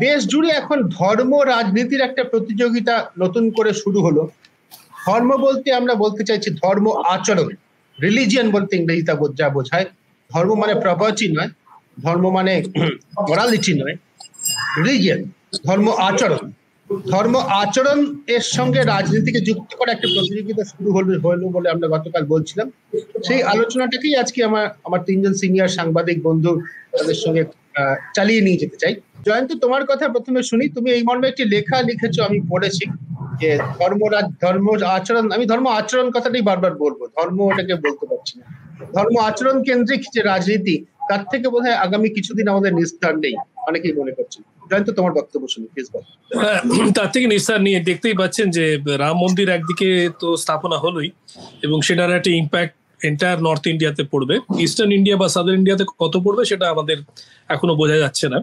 দেশ জুড়ে এখন ধর্ম রাজনীতির একটা প্রতিযোগিতা নতুন করে শুরু হলো। ধর্ম বলতে আমরা বলতে চাইছি ধর্ম আচরণ, রিলিজিয়ন বলতে ইংরেজিতে যা বোঝায়। ধর্ম মানে প্রপার্টি নয়, ধর্ম মানে মরালিটি নয়, রিলিজিয়ন ধর্ম আচরণ। ধর্ম আচরণ এর সঙ্গে রাজনীতিকে যুক্ত করা একটা প্রতিযোগিতা শুরু হলো বলে আমরা গতকাল বলছিলাম। সেই আলোচনাটাকেই আজকে আমার তিনজন সিনিয়র সাংবাদিক বন্ধু তাদের সঙ্গে চালিয়ে নিয়ে যেতে চাই। জয়ন্ত, তোমার কথা প্রথমে শুনি। তুমি এই মর্মে একটি লেখা লিখেছো, আমি পড়েছি, যে ধর্ম আচরণ, আমি ধর্ম আচরণ কথাটাই বারবার বলবো, ধর্ম ওটাকে বলতে পারছি না, ধর্ম আচরণ কেন্দ্রিক যে রাজনীতি, তার থেকে বোধহয় আগামী কিছুদিন আমাদের নিস্তার নেই, অনেকেই মনে করছেন। জয়ন্ত, তোমার বক্তব্য শুনি প্লিজ। তার থেকে নিস্তার নিয়ে দেখতেই পাচ্ছেন যে রাম মন্দির একদিকে তো স্থাপনা হলোই, এবং সেটার একটা ইম্প্যাক্ট এন্টায়ার নর্থ ইন্ডিয়াতে পড়বে। ইস্টার্ন ইন্ডিয়া বা সাদার্ন ইন্ডিয়াতে কত পড়বে সেটা আমাদের এখনো বোঝা যাচ্ছে না।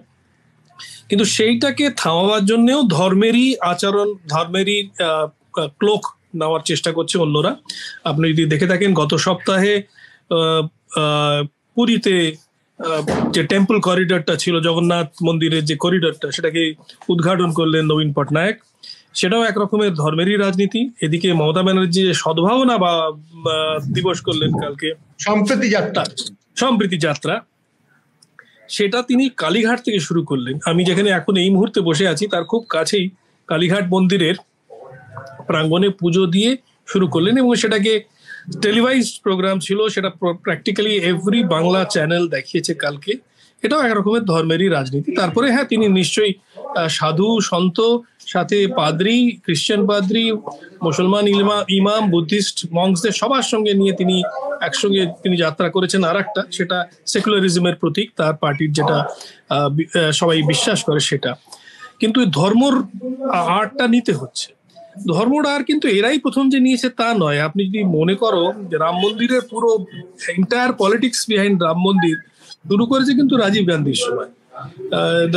কিন্তু সেইটাকে থামাবার জন্যও ধর্মেরই আচরণ, ধর্মেরই ক্লোক নেওয়ার চেষ্টা করছে অন্যরা। আপনি যদি দেখে থাকেন, গত সপ্তাহে পুরীতে যে টেম্পল করিডরটা ছিল, জগন্নাথ মন্দিরের যে করিডরটা, সেটাকে উদ্ঘাটন করলেন নবীন পটনায়ক। সেটাও একরকমের ধর্মেরই রাজনীতি। এদিকে মমতা ব্যানার্জি সদ্ভাবনা বা দিবস করলেন কালকে, সম্প্রীতি যাত্রা, সেটা তিনি কালীঘাট থেকে শুরু করলেন। আমি যেখানে এখন এই মুহূর্তে বসে আছি তার খুব কাছেই কালীঘাট মন্দিরের প্রাঙ্গণে পুজো দিয়ে শুরু করলেন, এবং সেটাকে টেলিভাইজড প্রোগ্রাম ছিল, সেটা প্র্যাকটিক্যালি এভরি বাংলা চ্যানেল দেখিয়েছে কালকে। এটাও একরকমের ধর্মেরই রাজনীতি। তারপরে হ্যাঁ, তিনি নিশ্চয়ই সাধু সন্ত, সাথে পাদ্রি, খ্রিস্টান পাদ্রি, মুসলমান ইমাম, বুদ্ধিস্ট মংসদের সবার সঙ্গে নিয়ে তিনি একসঙ্গে তিনি যাত্রা করেছেন। আর একটা, সেটা সেকুলারিজমের প্রতীক, তার পার্টির যেটা সবাই বিশ্বাস করে সেটা। কিন্তু ধর্মর আর্টটা নিতে হচ্ছে। ধর্মটা আর কিন্তু এরাই প্রথম যে নিয়েছে তা নয়। আপনি যদি মনে করো যে রাম মন্দিরের পুরো এন্টায়ার পলিটিক্স বিহাইন্ড রাম মন্দির শুরু করেছে কিন্তু রাজীব গান্ধীর সময়।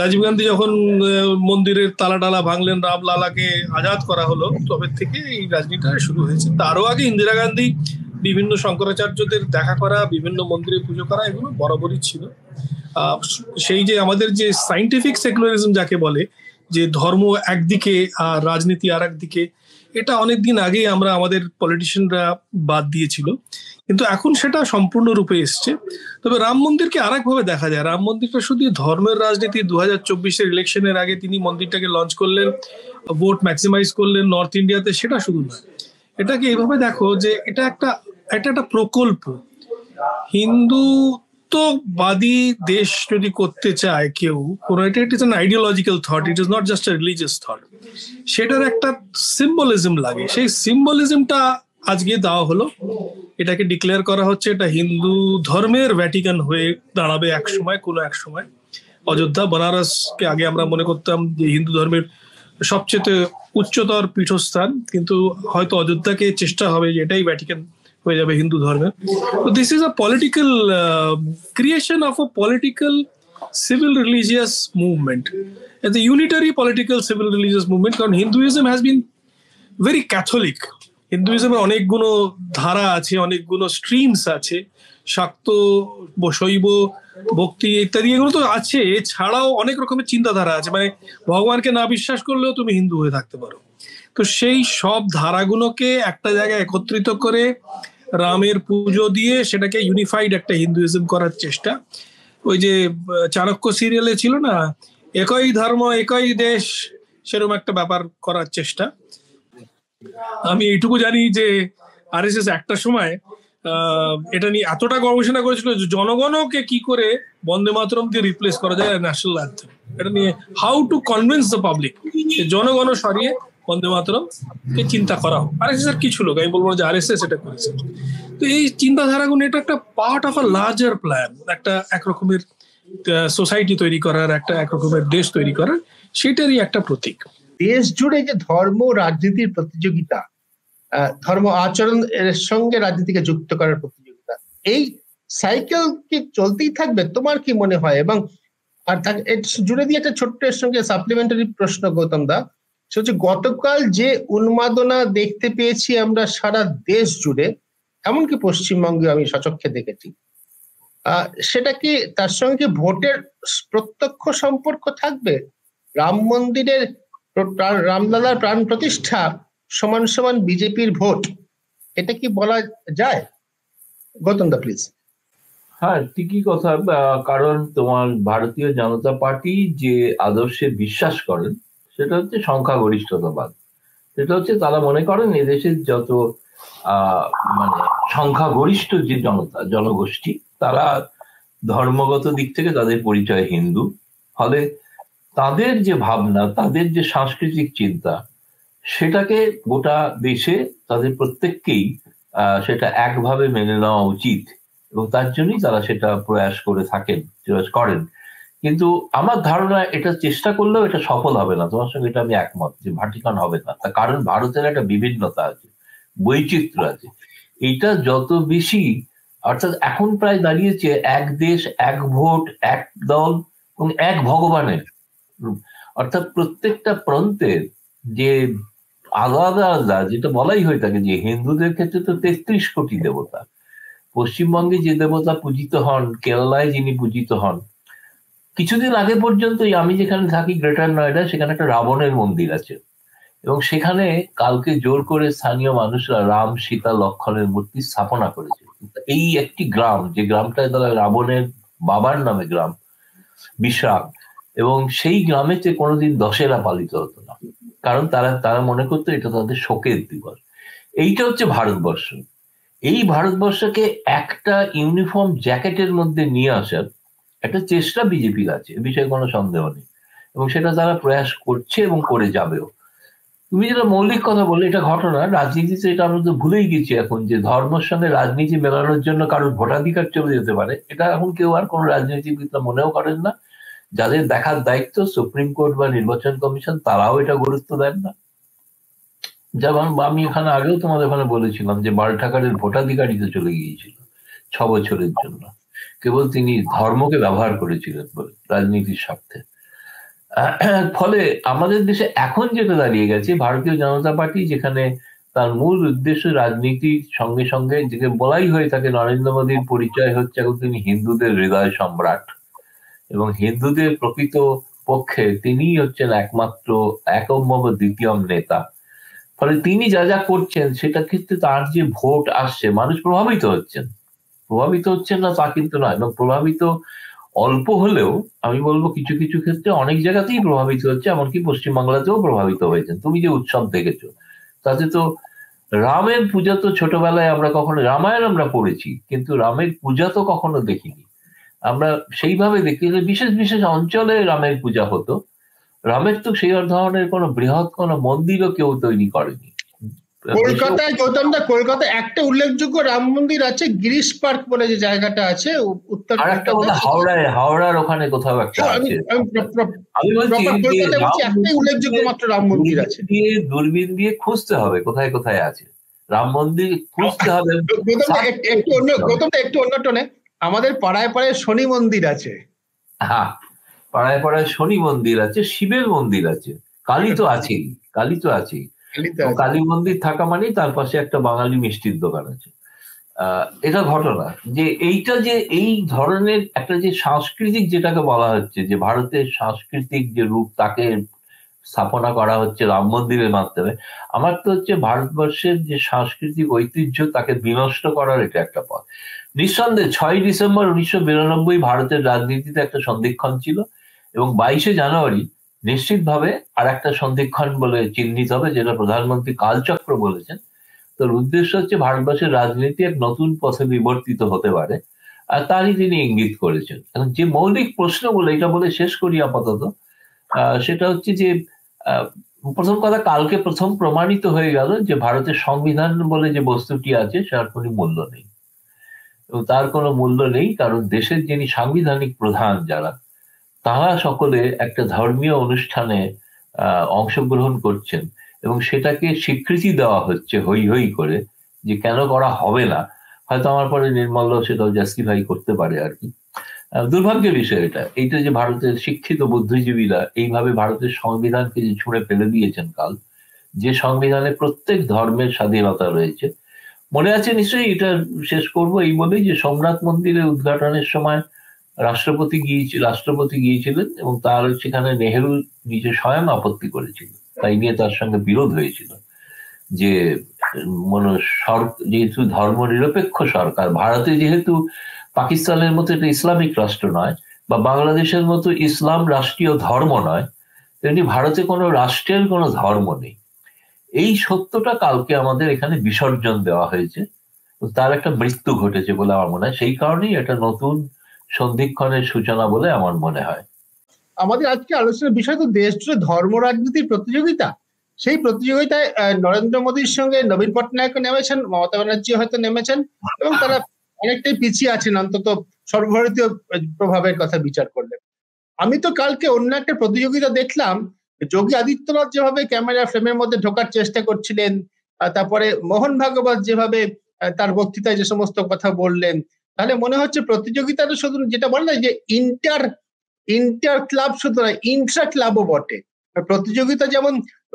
রাজীব গান্ধী যখন মন্দিরের তালা ভাঙলেন, রামলালাকে আজাদ করা হলো, তবে থেকে এই রাজনীতিটা শুরু হয়েছে। তারও আগে ইন্দিরা গান্ধী বিভিন্ন শঙ্করাচার্যদের দেখা করা, বিভিন্ন মন্দিরে পুজো করা, এগুলো বরাবরই ছিল। সেই যে আমাদের যে সাইন্টিফিক সেকুলারিজম যাকে বলে, যে ধর্ম একদিকে আর রাজনীতি আর একদিকে, এটা অনেকদিন আগেই আমরা আমাদের পলিটিশিয়ানরা বাদ দিয়েছিল, কিন্তু এখন সেটা সম্পূর্ণরূপে এসছে। তবে রাম মন্দিরকে আর একভাবে দেখা যায়। রাম মন্দিরটা শুধু ধর্মের রাজনীতি, 2024-এর ইলেকশনের আগে তিনি মন্দিরটাকে লঞ্চ করলেন, ভোট ম্যাক্সিমাইজ করলেন নর্থ ইন্ডিয়াতে, সেটা শুধু নয়। এটাকে এইভাবে দেখো যে এটা একটা প্রকল্প। হিন্দুত্ববাদী দেশ যদি করতে চায় কেউ, কোনো, এটা it is an ideological thought, it is not just a religious thought. সেটার একটা সিম্বলিজম লাগে, সেই সিম্বলিজমটা আজকে দেওয়া হলো। এটাকে ডিক্লেয়ার করা হচ্ছে এটা হিন্দু ধর্মের ভ্যাটিকান হয়ে দাঁড়াবে এক সময়। অযোধ্যা, বনারসকে আগে আমরা মনে করতাম যে হিন্দু ধর্মের সবচেয়ে উচ্চতর পীঠস্থান, কিন্তু হয়তো অযোধ্যাকে চেষ্টা হবে যে এটাই ভ্যাটিকান হয়ে যাবে হিন্দু ধর্মের। তো this is a political creation of a political civil religious movement, the unitary political civil religious movement. কারণ Hinduism has been very catholic. হিন্দুইজমের অনেকগুলো ধারা আছে, অনেকগুলো স্ট্রিমস আছে, শাক্ত, শৈব, ভক্তি ইত্যাদি, এগুলো তো আছে। এছাড়াও অনেক রকমের চিন্তাধারা আছে, মানে ভগবানকে না বিশ্বাস করলেও তুমি হিন্দু হয়ে থাকতে পারো। তো সেই সব ধারাগুলোকে একটা জায়গায় একত্রিত করে রামের পুজো দিয়ে সেটাকে ইউনিফাইড একটা হিন্দুইজম করার চেষ্টা। ওই যে চাণক্য সিরিয়ালে ছিল না, একই ধর্ম একই দেশ, সেরকম একটা ব্যাপার করার চেষ্টা। আমি এইটুকু জানি যে আরএসএস একটা সময় এটা নিয়ে এতটা গবেষণা করেছিল যে জনগণকে কি করে বন্দে মাতরম দিয়ে রিপ্লেস করা যায় ন্যাশনাল অ্যান্থেম, এটা নিয়ে how to convince the public, জনগণ সরিয়ে বন্দে মাতরম কে চিন্তা করা হোক। আরএসএস এর কিছু লোক, আমি বলবো যে আরএসএস এটা করেছে। তো এই চিন্তাধারাগুলো এটা একটা part of a larger plan, একটা একরকমের সোসাইটি তৈরি করার, একটা একরকমের দেশ তৈরি করার, সেটারই একটা প্রতীক। দেশ জুড়ে যে ধর্ম রাজনীতির প্রতিযোগিতা, ধর্ম আচরণ এর সঙ্গে রাজনীতিকে যুক্ত করার প্রতিযোগিতা, এই সাইকেল কি চলতেই থাকবে? তোমার কি মনে হয়? এবং আর জুড়ে দিয়ে একটা ছোট্ট এর সঙ্গে সাপ্লিমেন্টারি প্রশ্ন, গৌতম দা, সে হচ্ছে গতকাল যে উন্মাদনা দেখতে পেয়েছি আমরা সারা দেশ জুড়ে, এমনকি পশ্চিমবঙ্গে আমি সচক্ষে দেখেছি, সেটা কি তার সঙ্গে ভোটের প্রত্যক্ষ সম্পর্ক থাকবে? রাম মন্দিরের রামলালার প্রাণ প্রতিষ্ঠা সমান সমান বিজেপির ভোট, এটা কি বলা যায়? গৌতম দা প্লিজ। হ্যাঁ, ঠিকই কথা। কারণ তোমার ভারতীয় জনতা পার্টি যে আদর্শে বিশ্বাস করেন সেটা হচ্ছে সংখ্যাগরিষ্ঠতাবাদ। সেটা হচ্ছে তারা মনে করেন এদেশের যত মানে সংখ্যাগরিষ্ঠ যে জনগোষ্ঠী, তারা ধর্মগত দিক থেকে তাদের পরিচয় হিন্দু। ফলে তাদের যে ভাবনা, তাদের যে সাংস্কৃতিক চিন্তা, সেটাকে গোটা দেশে তাদের প্রত্যেককেই সেটা একভাবে মেনে নেওয়া উচিত, এবং তার জন্যই তারা সেটা প্রয়াস করে করেন। কিন্তু আমার ধারণা এটা চেষ্টা করলেও এটা সফল হবে না। তোমার সঙ্গে এটা আমি একমত যে ভাটিকান হবে না, তার কারণ ভারতের একটা বিভিন্নতা আছে, বৈচিত্র্য আছে। এটা যত বেশি, অর্থাৎ এখন প্রায় দাঁড়িয়েছে এক দেশ এক ভোট এক দল এবং এক ভগবানের, অর্থাৎ প্রত্যেকটা প্রান্তের যে আলাদা আলাদা, যেটা বলাই হয়ে থাকে যে হিন্দুদের ক্ষেত্রে তো 33 কোটি দেবতা, পশ্চিমবঙ্গে যে দেবতা পূজিত হন, কেরালায় যিনি পূজিত হন। কিছুদিন আগে পর্যন্ত আমি যেখানে থাকি গ্রেটার নয়ডা, সেখানে একটা রাবণের মন্দির আছে, এবং সেখানে কালকে জোর করে স্থানীয় মানুষরা রাম সীতা লক্ষণের মূর্তি স্থাপনা করেছে। এই একটি গ্রাম, যে গ্রামটায় তারা রাবণের বাবার নামে গ্রাম, বিশ্রাম, এবং সেই গ্রামেতে কোনোদিন দশেরা পালিত হতো না, কারণ তারা মনে করতো এটা তাদের শোকের দিবস। এইটা হচ্ছে ভারতবর্ষ। এই ভারতবর্ষকে একটা ইউনিফর্ম জ্যাকেটের মধ্যে নিয়ে আসার একটা চেষ্টা বিজেপির আছে, এ বিষয়ে কোনো সন্দেহ নেই, এবং সেটা তারা প্রয়াস করছে এবং করে যাবেও। তুমি যেটা মৌলিক কথা বললে, এটা ঘটনা রাজনীতিতে, এটা আমরা তো ভুলেই গেছি এখন, যে ধর্মের সঙ্গে রাজনীতি মেলানোর জন্য কারোর ভোটাধিকার চলে যেতে পারে, এটা এখন কেউ আর কোনো রাজনীতিবিদরা মনেও করেন না। যাদের দেখার দায়িত্ব সুপ্রিম কোর্ট বা নির্বাচন কমিশন, তারাও এটা গুরুত্ব দেন না। যেমন আমি এখানে আগেও তোমাদের ওখানে বলেছিলাম যে বাল ঠাকরের ভোটাধিকারিতে চলে গিয়েছিল 6 বছরের জন্য, কেবল তিনি ধর্মকে ব্যবহার করেছিলেন বলে রাজনীতির স্বার্থে। ফলে আমাদের দেশে এখন যেটা দাঁড়িয়ে গেছে, ভারতীয় জনতা পার্টি যেখানে তার মূল উদ্দেশ্য রাজনীতির সঙ্গে সঙ্গে, যেটা বলাই হয়ে থাকে নরেন্দ্র মোদীর পরিচয় হচ্ছে এখন তিনি হিন্দুদের হৃদয় সম্রাট, এবং হিন্দুদের প্রকৃত পক্ষে তিনিই হচ্ছেন একমাত্র একম্বব দ্বিতীয়ম নেতা। ফলে তিনি যা যা করছেন সেটা ক্ষেত্রে তার যে ভোট আসছে, মানুষ প্রভাবিত হচ্ছেন না তা কিন্তু নয়, এবং প্রভাবিত অল্প হলেও আমি বলবো কিছু কিছু ক্ষেত্রে অনেক জায়গাতেই প্রভাবিত হচ্ছে, এমনকি পশ্চিমবাংলাতেও প্রভাবিত হয়েছেন। তুমি যে উৎসব দেখেছো, তাতে তো রামের পূজা তো ছোটবেলায় আমরা কখনো, রামায়ণ আমরা পড়েছি, কিন্তু রামের পূজা তো কখনো দেখিনি। আমরা সেইভাবে দেখি যে বিশেষ বিশেষ অঞ্চলে রামের পূজা হতো, রামের তো সেই ধরনের কোনো বৃহৎ কোনো মন্দিরও কেউ তৈরি করেনি। কলকাতায়, গৌতমদা, কলকাতায় একটা উল্লেখযোগ্য রাম মন্দির আছে, গিরিশ পার্ক বলে যে জায়গাটা আছে উত্তর, আর একটা বোধ হাওড়ার ওখানে কোথাও একটা আছে। আমি বলছি একটাই উল্লেখযোগ্য মাত্র রাম মন্দির আছে, দূরবীন দিয়ে খুঁজতে হবে কোথায় কোথায় আছে রাম মন্দির, খুঁজতে হবে। একটু অন্য টোনে, আমাদের পাড়ায় পাড়ায় শনি মন্দির আছে। হ্যাঁ, পাড়ায় পাড়ায় শনি মন্দির আছে, শিবের মন্দির আছে, কালী তো আছেই, কালী মন্দির থাকা মানেই তার পাশে একটা বাঙালি মিষ্টির দোকান আছে। এটা ঘটনা যে এইটা, যে এই ধরনের একটা যে সাংস্কৃতিক, যেটাকে বলা হচ্ছে যে ভারতের সাংস্কৃতিক যে রূপ, তাকে স্থাপনা করা হচ্ছে রাম মন্দিরের মাধ্যমে। আমার তো হচ্ছে ভারতবর্ষের যে সাংস্কৃতিক ঐতিহ্য, তাকে বিনষ্ট করার এটা একটা পথ। নিঃসন্দেহে 6 ডিসেম্বর 1992 ভারতের রাজনীতিতে একটা সন্ধিক্ষণ ছিল, এবং 22শে জানুয়ারি নিশ্চিতভাবে আর একটা সন্ধিক্ষণ বলে চিহ্নিত হবে, যেটা প্রধানমন্ত্রী কালচক্র বলেছেন। তোর উদ্দেশ্য হচ্ছে ভারতবর্ষের রাজনীতি এক নতুন পথে বিবর্তিত হতে পারে, আর তারই তিনি ইঙ্গিত করেছেন। এখন যে মৌলিক প্রশ্নগুলো, এটা বলে শেষ করি আপাতত, সেটা হচ্ছে যে প্রথম কথা, কালকে প্রথম প্রমাণিত হয়ে গেল যে ভারতের সংবিধান বলে যে বস্তুটি আছে তার কোনো মূল্য নেই, এবং তার কোনো মূল্য নেই কারণ দেশের যিনি সাংবিধানিক প্রধান যারা, তারা সকলে একটা ধর্মীয় অনুষ্ঠানে অংশগ্রহণ করছেন, এবং সেটাকে স্বীকৃতি দেওয়া হচ্ছে হই হই করে, যে কেন করা হবে না। হয়তো আমার পরে নির্মল্য সেটাও জাস্টিফাই করতে পারে আর কি। দুর্ভাগ্যের বিষয় এইটা যে ভারতের শিক্ষিত বুদ্ধিজীবীরা এইভাবে ভারতের সংবিধানকে যে ছুঁড়ে ফেলে দিয়েছেন কাল, যে সংবিধানে প্রত্যেক ধর্মের স্বাধীনতা রয়েছে। মনে আছে নিশ্চয়ই, এটা শেষ করব এই বলেই যে সোমনাথ মন্দিরের উদ্ঘাটনের সময় রাষ্ট্রপতি গিয়েছিলেন এবং তার সেখানে নেহেরু নিজে স্বয়ং আপত্তি করেছিল, তাই নিয়ে তার সঙ্গে বিরোধ হয়েছিল যে যেহেতু ধর্ম নিরপেক্ষ সরকার, ভারতে যেহেতু পাকিস্তানের মতো একটা ইসলামিক রাষ্ট্র নয় বা বাংলাদেশের মতো ইসলাম রাষ্ট্রীয় ধর্ম নয়, তেমনি ভারতে কোনো রাষ্ট্রের কোনো ধর্ম নেই। এই সত্যটা কালকে আমাদের এখানে বিসর্জন দেওয়া হয়েছে, তার একটা মৃত্যু ঘটেছে বলে আমার মনে হয়। সেই কারণেই এটা নতুন সন্ধিক্ষণের সূচনা বলে আমার মনে হয়। আমাদের আজকে আলোচনার বিষয় তো দেশ জুড়ে ধর্ম রাজনীতির প্রতিযোগিতা। সেই প্রতিযোগিতায় নরেন্দ্র মোদীর সঙ্গে নবীন পটনায়ক নেমেছেন, মমতা ব্যানার্জি হয়তো নেমেছেন, এবং তারা অনেকটাই পিছিয়ে আছেন অন্তত সর্বভারতীয় প্রভাবের কথা বিচার করলে। আমি তো কালকে অন্য একটা প্রতিযোগিতা দেখলাম, যোগী আদিত্যনাথ যেভাবে ক্যামেরা ফ্রেমের মধ্যে ঢোকার চেষ্টা করছিলেন, তারপরে মোহন ভাগবত যেভাবে তার বক্তৃতায় যে সমস্ত কথা বললেন, তাহলে মনে হচ্ছে প্রতিযোগিতাটা শুধু যেটা বলে না যে ইন্টার ক্লাব, শুধু নয় ইন্ট্রা ক্লাবও বটে। প্রতিযোগিতা যেমন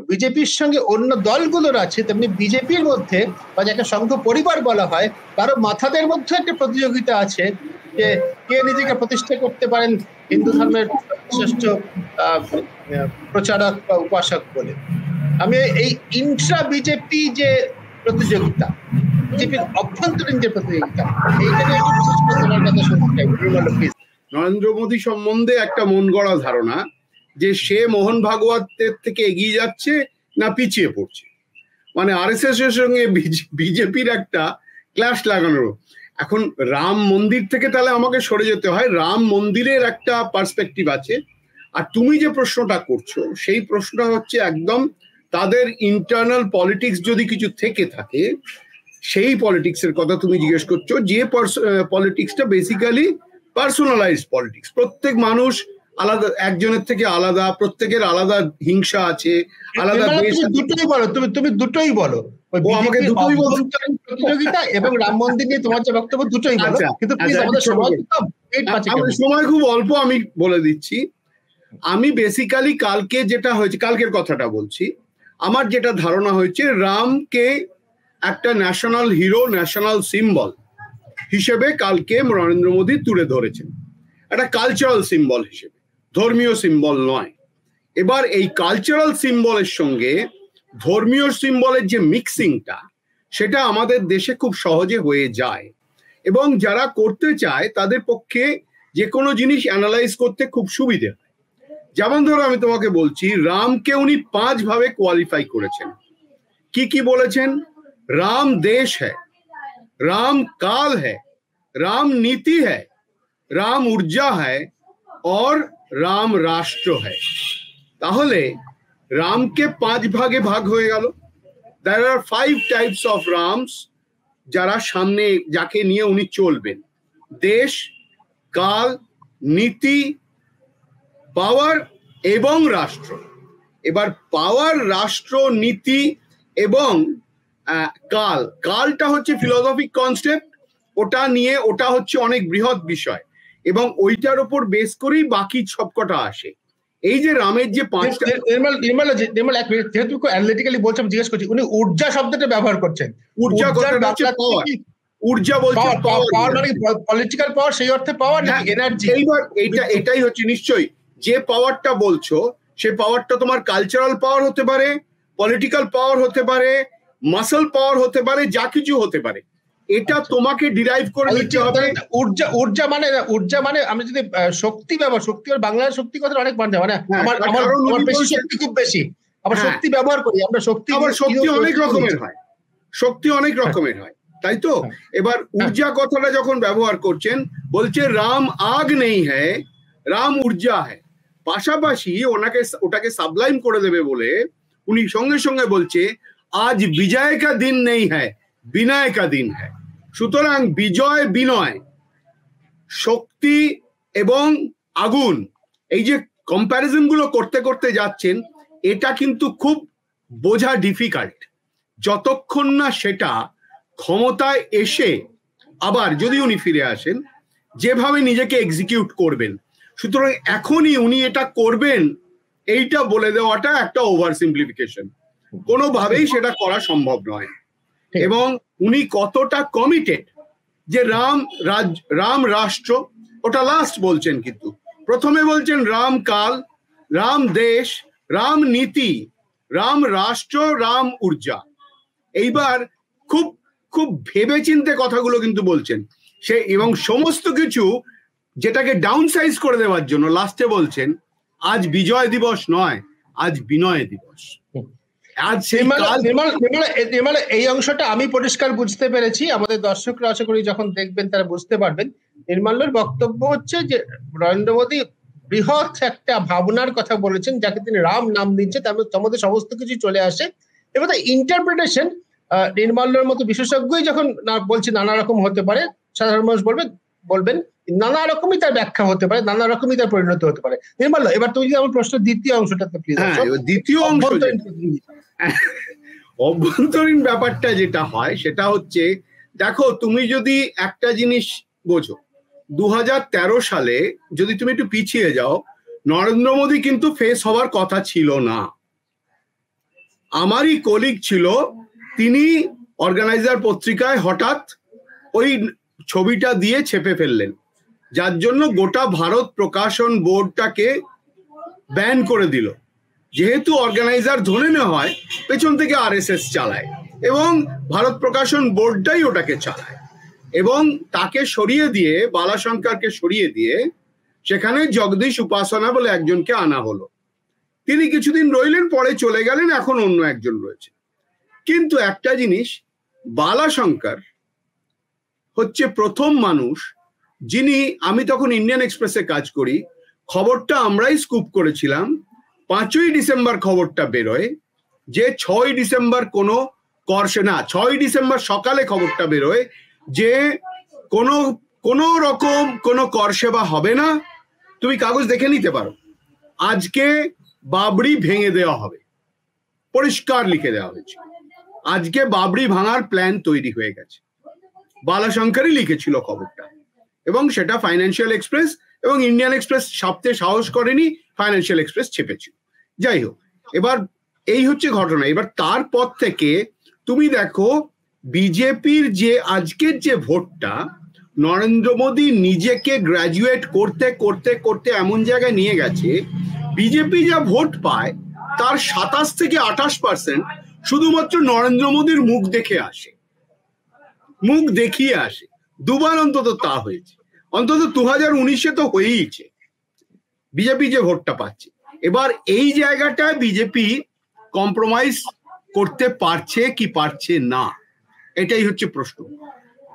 বিজেপির সঙ্গে অন্য দলগুলোর আছে, তেমনি বিজেপির মধ্যে বা যাকে সংঘ পরিবার বলা হয় তারও মাথাদের মধ্যে একটা প্রতিযোগিতা আছে যে কে নিজেকে প্রতিষ্ঠা করতে পারেন হিন্দু ধর্মের শ্রেষ্ঠ প্রচারক বা উপাসক বলে। আমি এই ইন্ট্রা বিজেপি যে প্রতিযোগিতা, বিজেপির অভ্যন্তরীণ যে প্রতিযোগিতা, এইটা নিয়ে একটু বিশেষ করে তোমার কথা শুনতে চাই। নরেন্দ্র মোদী সম্বন্ধে একটা মন গড়া ধারণা যে সে মোহন ভাগবতের থেকে এগিয়ে যাচ্ছে না পিছিয়ে পড়ছে, মানে আরএসএস এর সঙ্গে বিজেপির একটা ক্ল্যাশ লাগানোর। এখন রাম মন্দির থেকে তাহলে আমাকে সরে যেতে হয়, রাম মন্দিরের একটা পার্সপেক্টিভ আছে। আর তুমি যে প্রশ্নটা করছো সেই প্রশ্নটা হচ্ছে একদম তাদের ইন্টারনাল পলিটিক্স যদি কিছু থেকে থাকে, সেই পলিটিক্সের কথা তুমি জিজ্ঞেস করছো, যে পলিটিক্সটা বেসিক্যালি পার্সোনালাইজড পলিটিক্স। প্রত্যেক মানুষ আলাদা, একজনের থেকে আলাদা, প্রত্যেকের আলাদা হিংসা আছে, আলাদা দেশ। দুটোই বলো, তুমি দুটোই বলো, আমাকে দুটোই বলতে প্রতিযোগিতা এবং রাম মন্দির নিয়ে তোমার যে বক্তব্য দুটোই বলো, কিন্তু সময় খুব অল্প, আমি বলে দিচ্ছি। আমি বেসিক্যালি কালকে যেটা হয়েছে, কালকের কথাটা বলছি, আমার যেটা ধারণা হয়েছে, রামকে একটা ন্যাশনাল হিরো, ন্যাশনাল সিম্বল হিসেবে কালকে নরেন্দ্র মোদী তুলে ধরেছেন, একটা কালচারাল সিম্বল হিসেবে, ধর্মীয় সিম্বল নয়। এবার এই কালচারাল সিম্বলের সঙ্গে ধর্মীয় সিম্বলের যে মিক্সিংটা, সেটা আমাদের দেশে খুব সহজে হয়ে যায়, এবং যারা করতে চায় তাদের পক্ষে যে কোনো জিনিস অ্যানালাইজ করতে খুব সুবিধে হয়। যেমন ধরো আমি তোমাকে বলছি, রামকে উনি 5 ভাবে কোয়ালিফাই করেছেন। কি কি বলেছেন? রাম দেশ है, राम काल है, राम नीति है, राम ऊर्जा है और राम राष्ट्र है। তাহলে রামকে 5 ভাগে ভাগ হয়ে গেল। There are 5 types of Rams যারা সামনে, যাকে নিয়ে উনি চলবেন: দেশ, কাল, নীতি, পাওয়ার এবং রাষ্ট্র। এবার পাওয়ার, রাষ্ট্র, নীতি এবং কালটা হচ্ছে ফিলোসফিক কনসেপ্ট, ওটা নিয়ে, ওটা হচ্ছে অনেক বৃহৎ বিষয়, এবং ওইটার উপর বেস করেই বাকি সবকটা আসে। এই যে রামের যে 5টা, যেহেতু অ্যানালিটিক্যালি বলছেন, জিজ্ঞেস করছি, উনি ঊর্জা শব্দটা ব্যবহার করছেন। ঊর্জা কথাটা হচ্ছে পাওয়ার, ঊর্জা বলছে পাওয়ার মানে পলিটিক্যাল পাওয়ার, সেই অর্থে পাওয়ার নাকি এনার্জি? এইবার এটাই হচ্ছে নিশ্চয়ই, যে পাওয়ারটা বলছো সে পাওয়ারটা তোমার কালচারাল পাওয়ার হতে পারে, পলিটিক্যাল পাওয়ার হতে পারে, মাসল পাওয়ার হতে পারে, যা কিছু হতে পারে। এটা তোমাকে ডিরাইভ করে নিতে হবে। ঊর্জা মানে আমি যদি শক্তি ব্যবহার, শক্তি বাংলার শক্তি কথা অনেক মানে আমার বেশি শক্তি, খুব বেশি, আবার শক্তি ব্যবহার করি আমরা। শক্তি অনেক রকমের হয়, শক্তি অনেক রকমের হয়, তাই তো? এবার ঊর্জা কথাটা যখন ব্যবহার করছেন, বলছে রাম আগ নেই হ্যায়, রাম ঊর্জা হ্যায়। পাশাপাশি ওটাকে সাবলাইম করে দেবে বলে উনি সঙ্গে সঙ্গে বলছে আজ বিজয় কা দিন নেই হ্যায়, বিনয় কা দিন হ্যায়। সুতরাং বিজয়, বিনয়, শক্তি এবং আগুন, এই যে কম্প্যারিজন গুলো করতে করতে যাচ্ছেন, এটা কিন্তু খুব বোঝা ডিফিকাল্ট, যতক্ষণ না সেটা ক্ষমতায় এসে আবার যদি উনি ফিরে আসেন, যেভাবে নিজেকে এক্সিকিউট করবেন। সুতরাং এখনই উনি এটা করবেন, এইটা বলে দেওয়াটা একটা ওভার সিম্পলিফিকেশন, কোনোভাবেই সেটা করা সম্ভব নয়। এবং উনি কতটা কমিটেড যে রাম রাষ্ট্র, ওটা লাস্ট বলছেন, কিন্তু প্রথমে বলছেন রাম কাল, রাম দেশ, রাম নীতি, রাম রাষ্ট্র, রাম ঊর্জা। এইবার খুব খুব ভেবেচিন্তে কথাগুলো কিন্তু বলছেন সে, এবং সমস্ত কিছু যেটাকে ডাউন সাইজ করে দেওয়ার জন্য লাস্টে বলছেন আজ বিজয় দিবস নয়, আজ বিনয় দিবস। আজ সেই এই অংশটা আমি পরিষ্কার বুঝতে পেরেছি, আমাদের দর্শকরা আশা করি যখন দেখবেন তারা বুঝতে পারবেন। নির্মলের বক্তব্য হচ্ছে যে নরেন্দ্র মোদী বৃহৎ একটা ভাবনার কথা বলেছেন, যাকে তিনি রাম নাম দিচ্ছেন, তার মধ্যে সমস্ত কিছু চলে আসে। এবার ইন্টারপ্রিটেশন নির্মলের মতো বিশেষজ্ঞই যখন বলছে নানা রকম হতে পারে, সাধারণ মানুষ বলবেন নানা রকমই তার ব্যাখ্যা হতে পারে, নানা রকমই তার পরিণতি হতে পারে। নির্মল, এবার তুমি যদি আমার প্রশ্ন দ্বিতীয় অংশটাতে প্লিজ। দ্বিতীয় অংশ, অভ্যন্তরীণ ব্যাপারটা যেটা হয় সেটা হচ্ছে, দেখো তুমি যদি একটা জিনিস বোঝো, 2013 সালে যদি তুমি একটু পিছিয়ে যাও, নরেন্দ্র মোদী কিন্তু ফেস হওয়ার কথা ছিল না। আমারই কলিগ ছিল, তিনি অর্গানাইজার পত্রিকায় হঠাৎ ওই ছবিটা দিয়ে ছেপে ফেললেন, যার জন্য গোটা ভারত প্রকাশন বোর্ডটাকে ব্যান করে দিল। যেহেতু অর্গানাইজার ধরে নেওয়া হয় পেছন থেকে আরএসএস চালায়, এবং ভারত প্রকাশন বোর্ডটাই ওটাকে চালায়, এবং তাকে সরিয়ে দিয়ে, বালাশঙ্করকে সরিয়ে দিয়ে সেখানে জগদীশ উপাসনা বলে একজনকে আনা হলো। তিনি কিছুদিন রইলেন, পরে চলে গেলেন, এখন অন্য একজন রয়েছে। কিন্তু একটা জিনিস, বালাশঙ্কর হচ্ছে প্রথম মানুষ যিনি, আমি তখন ইন্ডিয়ান এক্সপ্রেসে কাজ করি, খবরটা আমরাই স্কুপ করেছিলাম, 5ই ডিসেম্বর খবরটা বেরোয় যে 6ই ডিসেম্বর কোনো না 6ই ডিসেম্বর সকালে খবরটা বেরোয় যে কোনো রকম কোনো কর সেবা হবে না, তুমি কাগজ দেখে নিতে পারো, আজকে বাবরি ভেঙে দেওয়া হবে, পরিষ্কার লিখে দেওয়া হয়েছে, আজকে বাবরি ভাঙার প্ল্যান তৈরি হয়ে গেছে। বালাশঙ্করই লিখেছিল খবরটা, এবং সেটা ফাইন্যান্সিয়াল এক্সপ্রেস এবং ইন্ডিয়ান এক্সপ্রেস ছাপতে সাহস করেনি, ফাইন্যান্সিয়াল এক্সপ্রেস ছেপেছিল। যাই হোক, এবার এই হচ্ছে ঘটনা। এবার তারপর থেকে তুমি দেখো বিজেপির যে আজকের যে ভোটটা, নরেন্দ্র মোদী নিজেকে গ্রাজুয়েট করতে করতে করতে এমন জায়গায় নিয়ে গেছে, বিজেপি যা ভোট পায় তার 27 থেকে 28% শুধুমাত্র নরেন্দ্র মোদীর মুখ দেখে আসে, মুখ দেখিয়ে আসে। দুবার অন্তত তা হয়েছে, অন্তত 2019-এ তো হয়েইছে বিজেপি যে ভোটটা পাচ্ছে। এবার এই জায়গাটায় বিজেপি কম্প্রোমাইজ করতে পারছে কি পারছে না, এটাই হচ্ছে প্রশ্ন।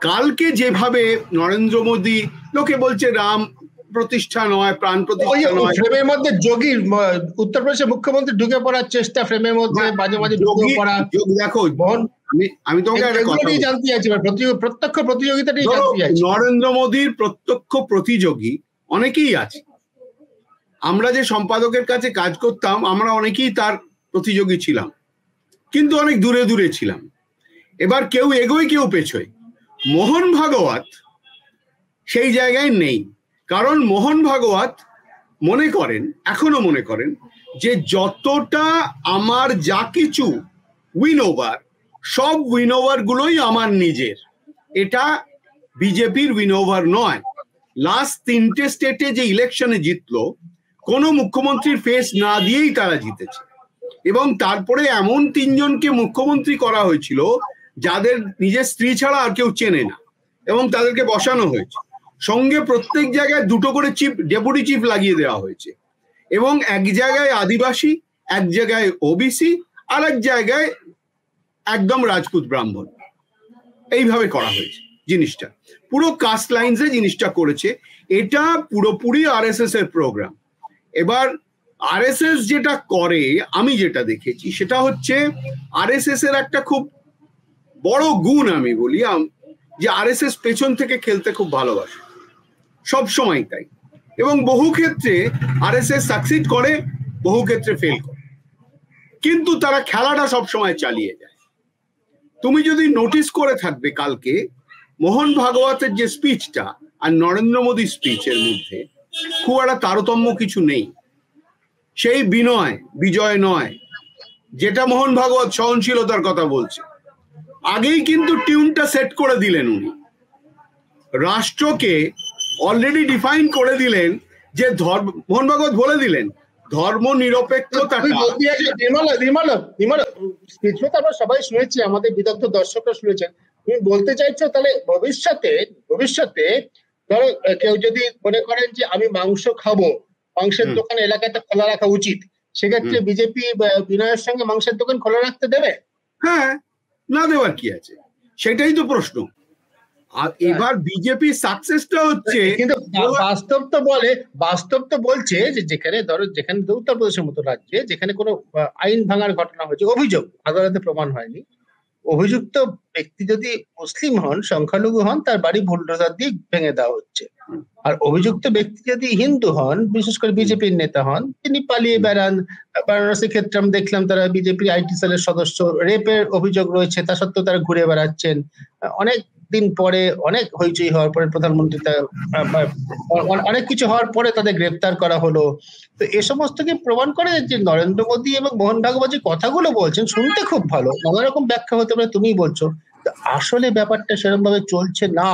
কালকে যেভাবে নরেন্দ্র মোদী, লোকে বলছে রাম প্রতিষ্ঠা নয়, প্রাণ প্রতিষ্ঠা নয়, ফ্রেমের মধ্যে যোগী উত্তরপ্রদেশের মুখ্যমন্ত্রী ঢুকে পড়ার চেষ্টা, ফ্রেমের মধ্যে মাঝে মাঝে ঢুকে পড়া। দেখো আমি তোমাকে একটা কথা জানতে চাইছি, প্রত্যক্ষ প্রতিযোগিতাটাই জানতে চাইছি। নরেন্দ্র মোদীর প্রত্যক্ষ প্রতিযোগী অনেকেই আছে। আমরা যে সম্পাদকের কাছে কাজ করতাম, আমরা অনেকেই তার প্রতিযোগী ছিলাম, কিন্তু অনেক দূরে দূরে ছিলাম। এবার কেউ এগোয়, কেউ পেছোয়। মোহন ভাগবত সেই জায়গায় নেই, কারণ মোহন ভাগবত এখনো মনে করেন যে যতটা আমার যা কিছু উইন ওভার, সব উইন ওভার গুলোই আমার নিজের, এটা বিজেপির উইন ওভার নয়। লাস্ট 3টে স্টেটে যে ইলেকশনে জিতলো, কোনো মুখ্যমন্ত্রীর ফেস না দিয়েই তারা জিতেছে, এবং তারপরে এমন 3 জনকে মুখ্যমন্ত্রী করা হয়েছিল যাদের নিজের স্ত্রী ছাড়া আর কেউ চেনে না, এবং তাদেরকে বসানো হয়েছে। সঙ্গে প্রত্যেক জায়গায় 2টো করে ডেপুটি চিফ লাগিয়ে দেওয়া হয়েছে, এবং এক জায়গায় আদিবাসী, এক জায়গায় ওবিসি, আর এক জায়গায় একদম রাজপুত ব্রাহ্মণ। এইভাবে করা হয়েছে জিনিসটা, পুরো কাস্ট লাইন্সে জিনিসটা করেছে। এটা পুরোপুরি আরএসএস এর প্রোগ্রাম। এবার আরএসএস যেটা করে, আমি যেটা দেখেছি সেটা হচ্ছে, আরএসএস এর একটা খুব বড় গুণ আমি বলি, যে আরএসএস পেছন থেকে খেলতে খুব ভালোবাসে, সব সময় তাই, এবং বহু ক্ষেত্রে আরএসএস সাকসিড করে, বহু ক্ষেত্রে ফেল করে, কিন্তু তারা খেলাটা সব সময় চালিয়ে যায়। তুমি যদি নোটিস করে থাকবে, কালকে মোহন ভাগবতের যে স্পিচটা আর নরেন্দ্র মোদীর স্পিচের মধ্যে খুব একটা তারতম্য কিছু নেই। সেই বিনয় বিজয় নয়, যেটা মোহন ভাগবত সহনশীলতার কথা বলছে, আগেই কিন্তু টিউনটা সেট করে দিলেন উনি। রাষ্ট্রকে অলরেডি ডিফাইন করে দিলেন যে মোহন ভাগবত বলে দিলেন ধর্ম নিরপেক্ষতা। স্পিচ তো আমরা সবাই শুনেছি, আমাদের বিদগ্ধ দর্শকরা শুনেছেন। তুমি বলতে চাইছো তাহলে ভবিষ্যতে ধরো কেউ যদি মনে করেন যে আমি মাংস খাবো, মাংসের দোকান এলাকাটা খোলা রাখা উচিত, সেক্ষেত্রে বিজেপি বিনয়ের সঙ্গে মাংসের দোকান খোলা রাখতে দেবে? হ্যাঁ, না দেওয়ার কি আছে, সেটাই তো প্রশ্ন। আর এবার বিজেপি সাকসেসটা হচ্ছে, কিন্তু বাস্তব তো বলছে যে যেখানে উত্তরপ্রদেশের মতো রাজ্যে যেখানে কোনো আইন ভাঙার ঘটনা হয়েছে, অভিযোগ আদালতে প্রমাণ হয়নি, অভিযুক্ত ব্যক্তি যদি মুসলিম হন, সংখ্যালঘু হন, তার বাড়ি বুলডোজার দিয়ে ভেঙে দেওয়া হচ্ছে। আর অভিযুক্ত ব্যক্তি যদি হিন্দু হন, বিশেষ করে বিজেপির নেতা হন, তিনি পালিয়ে বেড়ান। বারাণসী ক্ষেত্রে আমরা দেখলাম তারা বিজেপির আইটি সেলের সদস্য, রেপের অভিযোগ রয়েছে, তা সত্ত্বেও তারা ঘুরে বেড়াচ্ছেন। অনেক দিন পরে, অনেক হইচই হওয়ার পরে, প্রধানমন্ত্রী অনেক কিছু হওয়ার পরে তাদের গ্রেপ্তার করা হলো। তো এ সমস্ত কি প্রমাণ করে যে নরেন্দ্র মোদী এবং মোহন ভাগবত যে কথাগুলো বলছেন শুনতে খুব ভালো, নানা রকম ব্যাখ্যা হতে পারে, তুমিই বলছো, আসলে ব্যাপারটা সেরকম ভাবে চলছে না।